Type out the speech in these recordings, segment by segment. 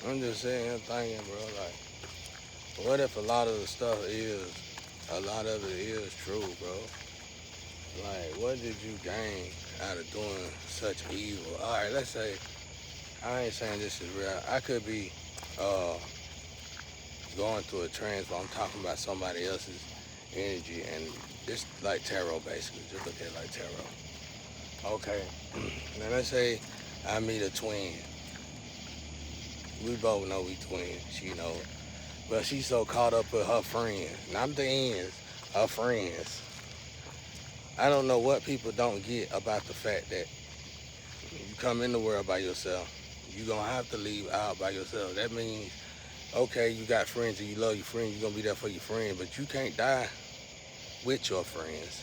I'm just sitting here thinking, bro, like, what if a lot of it is true, bro? Like, what did you gain out of doing such evil? All right, let's say, I ain't saying this is real. I could be uh, going through a trance, but I'm talking about somebody else's energy, and it's like tarot, basically. Just look at it like tarot. Okay, now let's say I meet a twin. We both know we twins. She know it. But she's so caught up with her friends, not the ends, her friends. I don't know what people don't get about the fact that you come in the world by yourself. You're going to have to leave out by yourself. That means, okay, you got friends and you love your friends. You're going to be there for your friend. But you can't die with your friends.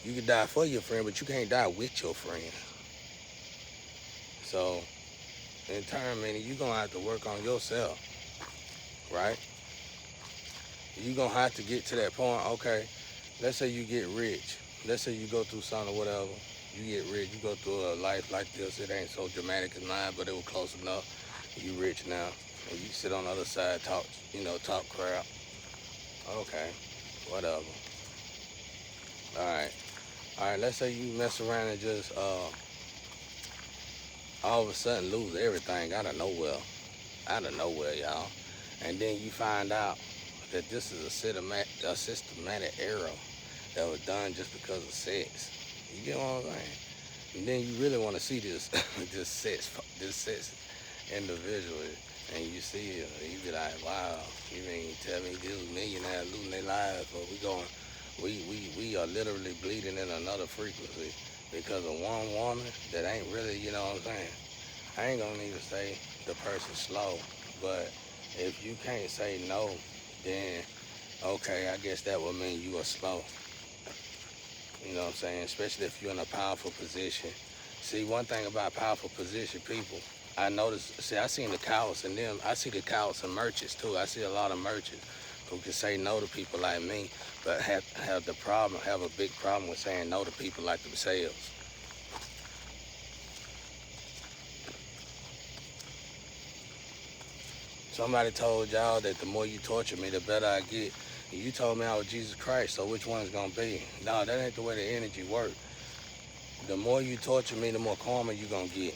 You can die for your friend, but you can't die with your friend. So, in turn, meaning you're going to have to work on yourself, right? You're going to have to get to that point, okay, let's say you get rich. Let's say you go through something or whatever. You get rich. You go through a life like this. It ain't so dramatic as mine, but it was close enough. You rich now. And you sit on the other side, talk, talk crap. Okay, whatever. All right. All right, let's say you mess around and just all of a sudden lose everything out of nowhere. Out of nowhere, y'all. And then you find out that this is a systematic error that was done just because of sex. You get what I'm saying? And then you really want to see this this sex individually, and you see it, you be like, wow, you mean tell me these millionaires losing their lives, but we are literally bleeding in another frequency because of one woman that ain't really, you know what I'm saying? I ain't gonna even say the person's slow, but if you can't say no, then okay, I guess that would mean you are slow. You know what I'm saying? Especially if you're in a powerful position. See, one thing about powerful position people, I notice, see, I seen the cowards in them. I see the cowards and merchants too. I see a lot of merchants who can say no to people like me, but have a big problem with saying no to people like themselves. Somebody told y'all that the more you torture me, the better I get. And you told me I was Jesus Christ, so which one is gonna be? No, that ain't the way the energy works. The more you torture me, the more karma you gonna get.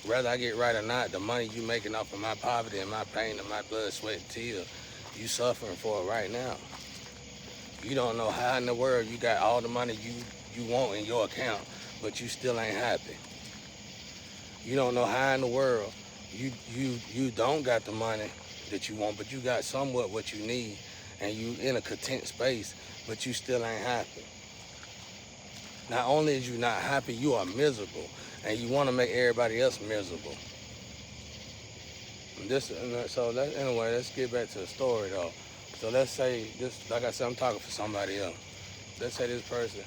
Whether I get right or not, the money you making off of my poverty and my pain and my blood, sweat, and tears, you suffering for it right now. You don't know how in the world you got all the money you want in your account, but you still ain't happy. You don't know how in the world you don't got the money that you want, but you got somewhat what you need, and you in a content space, but you still ain't happy. Not only is you not happy, you are miserable, and you want to make everybody else miserable. Anyway, let's get back to the story though. So let's say this, like I said, I'm talking for somebody else. Let's say this person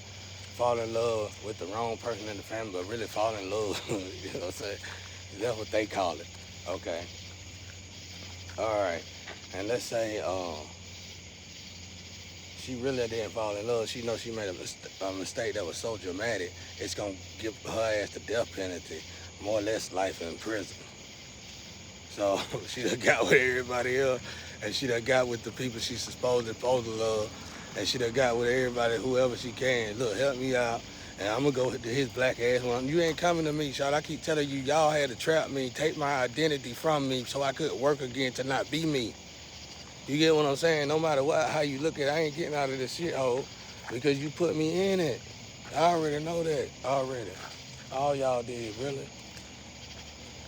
fall in love with the wrong person in the family, but really fall in love. You know what I'm saying? That's what they call it. Okay. All right. And let's say she really didn't fall in love. She knows she made a mistake that was so dramatic, it's gonna give her ass the death penalty, more or less life in prison. So she done got with everybody else, and she done got with the people she's supposed to love, and she done got with everybody, whoever she can. Look, help me out, and I'm gonna go to his black ass one. You ain't coming to me, Shawty. I keep telling you, y'all had to trap me, take my identity from me, so I could work again to not be me. You get what I'm saying? No matter how you look at it, I ain't getting out of this shithole because you put me in it. I already know that already. All y'all did, really.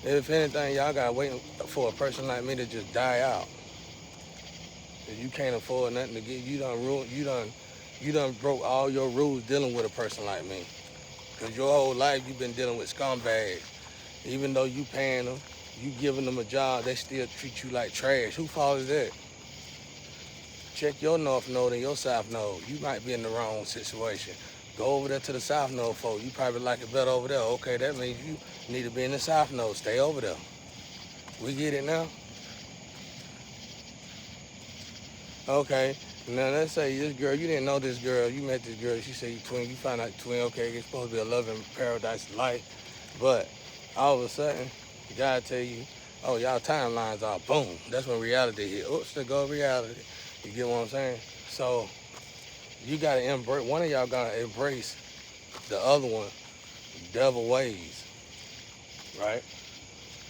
If anything, y'all gotta wait for a person like me to just die out. If you can't afford nothing to get, you done broke all your rules dealing with a person like me. Cause your whole life you've been dealing with scumbags. Even though you paying them, you giving them a job, they still treat you like trash. Who fault is that? Check your north node and your south node. You might be in the wrong situation. Go over there to the south node, folks. You probably like it better over there. Okay, that means you need to be in the south node. Stay over there. We get it now? Okay. Now let's say this girl, you didn't know this girl, you met this girl, she said you twin, you find out you twin, okay, it's supposed to be a loving paradise life, but all of a sudden, God tell you, Oh, y'all timelines are boom. That's when reality hit. Oops, there go reality. You get what I'm saying? So you gotta embrace. One of y'all gotta embrace the other one, devil ways, right?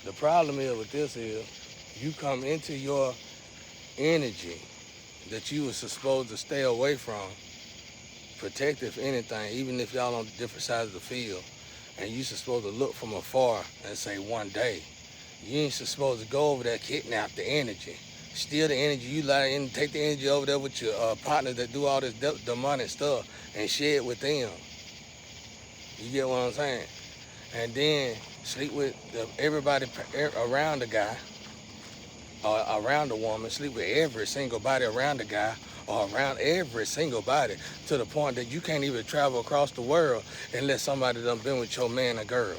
The problem is with this is you come into your energy that you were supposed to stay away from, protect if anything, even if y'all on different sides of the field, and you supposed to look from afar and say one day. You ain't supposed to go over there, kidnap the energy. Steal the energy. You let and take the energy over there with your partners that do all this demonic stuff and share it with them. You get what I'm saying? And then sleep with everybody around the guy or around the woman. Sleep with every single body around the guy or around every single body to the point that you can't even travel across the world unless somebody done been with your man or girl.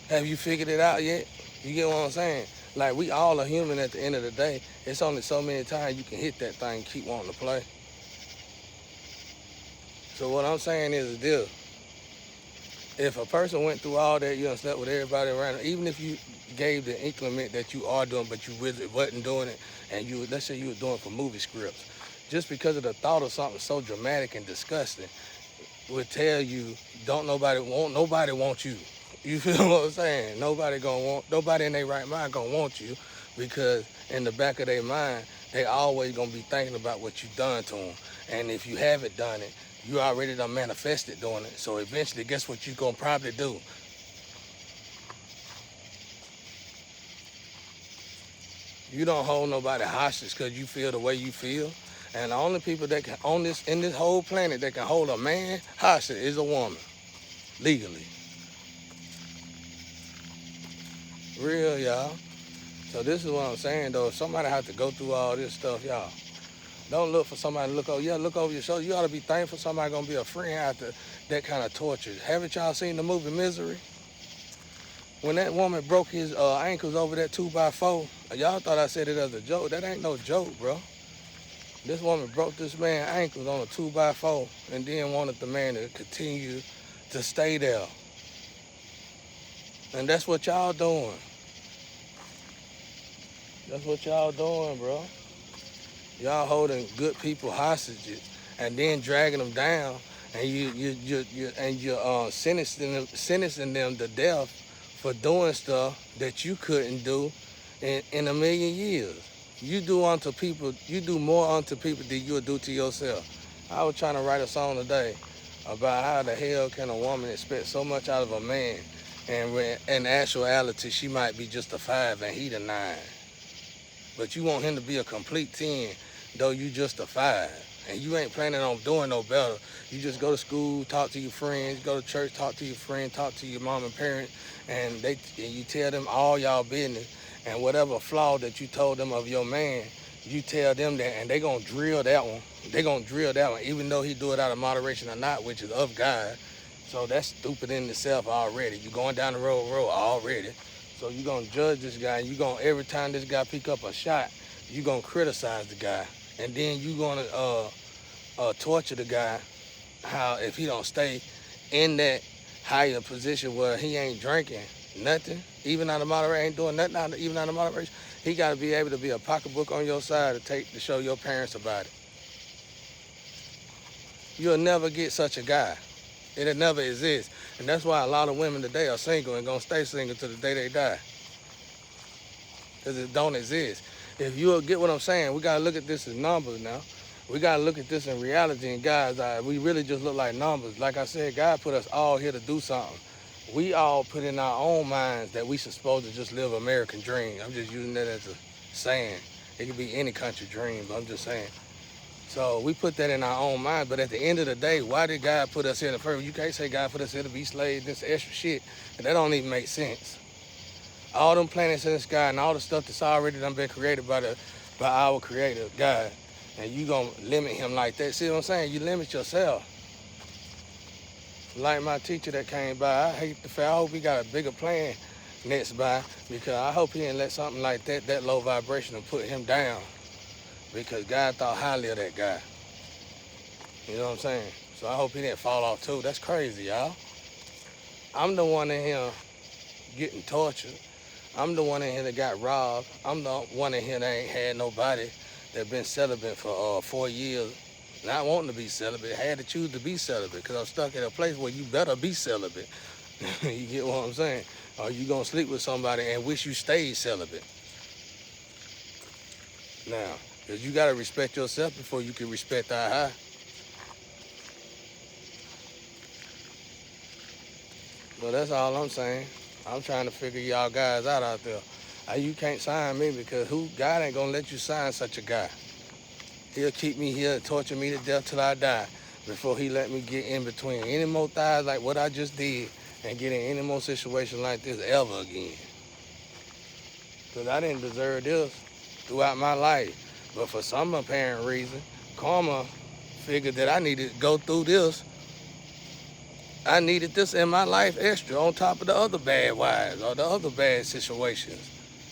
Have you figured it out yet? You get what I'm saying? Like, we all are human at the end of the day. It's only so many times you can hit that thing and keep wanting to play. So what I'm saying is this. If a person went through all that, you done slept with everybody around, even if you gave the increment that you are doing, but you wasn't doing it, and you, let's say you were doing it for movie scripts, just because of the thought of something so dramatic and disgusting would tell you, nobody want you. You feel what I'm saying? Nobody in their right mind gonna want you, because in the back of their mind, they always gonna be thinking about what you done to them. And if you haven't done it, you already done manifested doing it. So eventually, guess what you gonna probably do? You don't hold nobody hostage because you feel the way you feel. And the only people that can, in this whole planet, that can hold a man hostage is a woman, legally. Real, y'all. So this is what I'm saying, though. If somebody has to go through all this stuff, y'all, don't look for somebody to look over. Yeah, look over your shoulder. You ought to be thankful somebody gonna be a friend after that kind of torture. Haven't y'all seen the movie Misery? When that woman broke his ankles over that 2x4, y'all thought I said it as a joke. That ain't no joke, bro. This woman broke this man's ankles on a 2x4 and then wanted the man to continue to stay there. And that's what y'all doing. That's what y'all doing, bro. Y'all holding good people hostages and then dragging them down, and you're sentencing them to death for doing stuff that you couldn't do in a million years. You do more unto people than you'll do to yourself. I was trying to write a song today about how the hell can a woman expect so much out of a man, and when in actuality she might be just a 5 and he the 9. But you want him to be a complete 10, though you just a 5. And you ain't planning on doing no better. You just go to school, talk to your friends, go to church, talk to your friends, talk to your mom and parents, and you tell them all y'all business. And whatever flaw that you told them of your man, you tell them that, and they gonna drill that one. They gonna drill that one, even though he do it out of moderation or not, which is of God. So that's stupid in itself already. You going down the road already. So you're going to judge this guy, and every time this guy pick up a shot, you're going to criticize the guy. And then you're going to torture the guy, how if he don't stay in that higher position where he ain't drinking nothing, even out of moderation, ain't doing nothing even out of moderation, he got to be able to be a pocketbook on your side to show your parents about it. You'll never get such a guy. It'll never exist. And that's why a lot of women today are single and gonna stay single till the day they die. Because it don't exist. If you'll get what I'm saying, we gotta look at this as numbers now. We gotta look at this in reality in God's eyes. We really just look like numbers. Like I said, God put us all here to do something. We all put in our own minds that we supposed to just live American dream. I'm just using that as a saying. It could be any country dream, but I'm just saying. So we put that in our own mind, but at the end of the day, why did God put us here in the first? You can't say God put us here to be slaves, this extra shit, and that don't even make sense. All them planets in the sky and all the stuff that's already done been created by our creator, God, and you gonna limit him like that. See what I'm saying? You limit yourself. Like my teacher that came by, I hope he got a bigger plan next by, because I hope he didn't let something like that low vibration, and put him down. Because God thought highly of that guy. You know what I'm saying? So I hope he didn't fall off too. That's crazy, y'all. I'm the one in here getting tortured. I'm the one in here that got robbed. I'm the one in here that ain't had nobody that been celibate for 4 years, not wanting to be celibate. Had to choose to be celibate because I'm stuck in a place where you better be celibate. You get what I'm saying? Or you gonna sleep with somebody and wish you stayed celibate. Now, because you gotta respect yourself before you can respect our high. Well, that's all I'm saying. I'm trying to figure y'all guys out there. You can't sign me because God ain't gonna let you sign such a guy. He'll keep me here and torture me to death till I die before he let me get in between any more thighs like what I just did and get in any more situation like this ever again. Because I didn't deserve this throughout my life. But for some apparent reason, karma figured that I needed to go through this. I needed this in my life extra on top of the other bad wives or the other bad situations.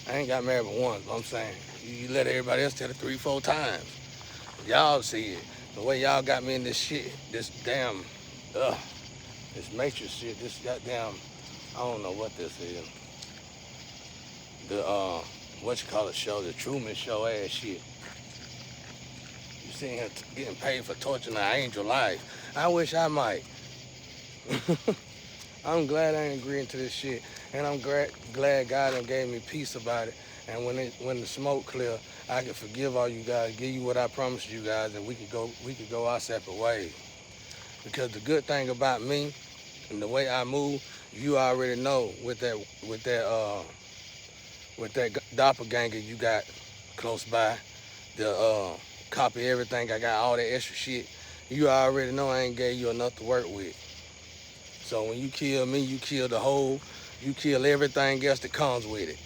I ain't got married but once, but I'm saying, you let everybody else tell it 3, 4 times. Y'all see it. The way y'all got me in this shit, this damn, this matrix shit, this goddamn, I don't know what this is. The, show, the Truman Show ass shit. You seen him getting paid for torturing an angel life. I wish I might. I'm glad I ain't agreeing to this shit, and I'm glad God done gave me peace about it. And when the smoke clear, I can forgive all you guys, give you what I promised you guys, and we could go our separate ways. Because the good thing about me and the way I move, you already know with that doppelganger you got close by, the copy everything. I got all that extra shit. You already know I ain't gave you enough to work with. So when you kill me, you kill everything else that comes with it.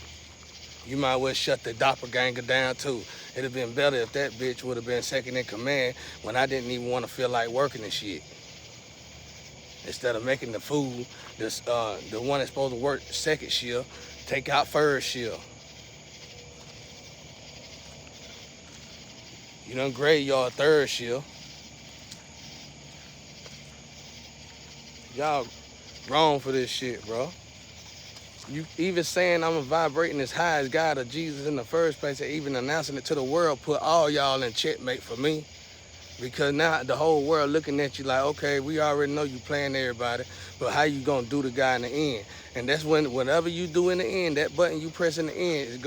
You might well shut the doppelganger down too. It'd have been better if that bitch would have been second in command when I didn't even want to feel like working and shit. Instead of making the fool, the one that's supposed to work second shift, take out first shift. You done graveyard third shift. Y'all wrong for this shit, bro. You even saying I'm vibrating as high as God or Jesus in the first place, and even announcing it to the world, put all y'all in checkmate for me. Because now the whole world looking at you like, okay, we already know you playing everybody, but how you gonna do the guy in the end? And that's when whatever you do in the end, that button you press in the end is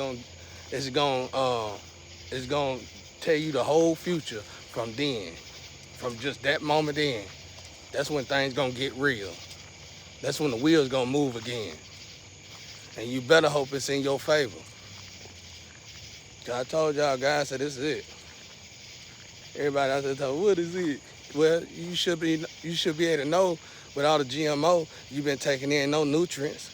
gonna tell you the whole future from then, from just that moment in. That's when things gonna get real. That's when the wheels gonna move again. And you better hope it's in your favor. I told y'all guys, I said this is it. Everybody out there talking, what is it? Well, you should be able to know with all the GMO, you've been taking in no nutrients.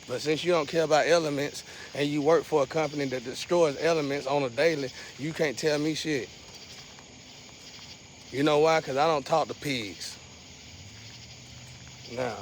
But since you don't care about elements and you work for a company that destroys elements on a daily, you can't tell me shit. You know why? Because I don't talk to pigs. Now,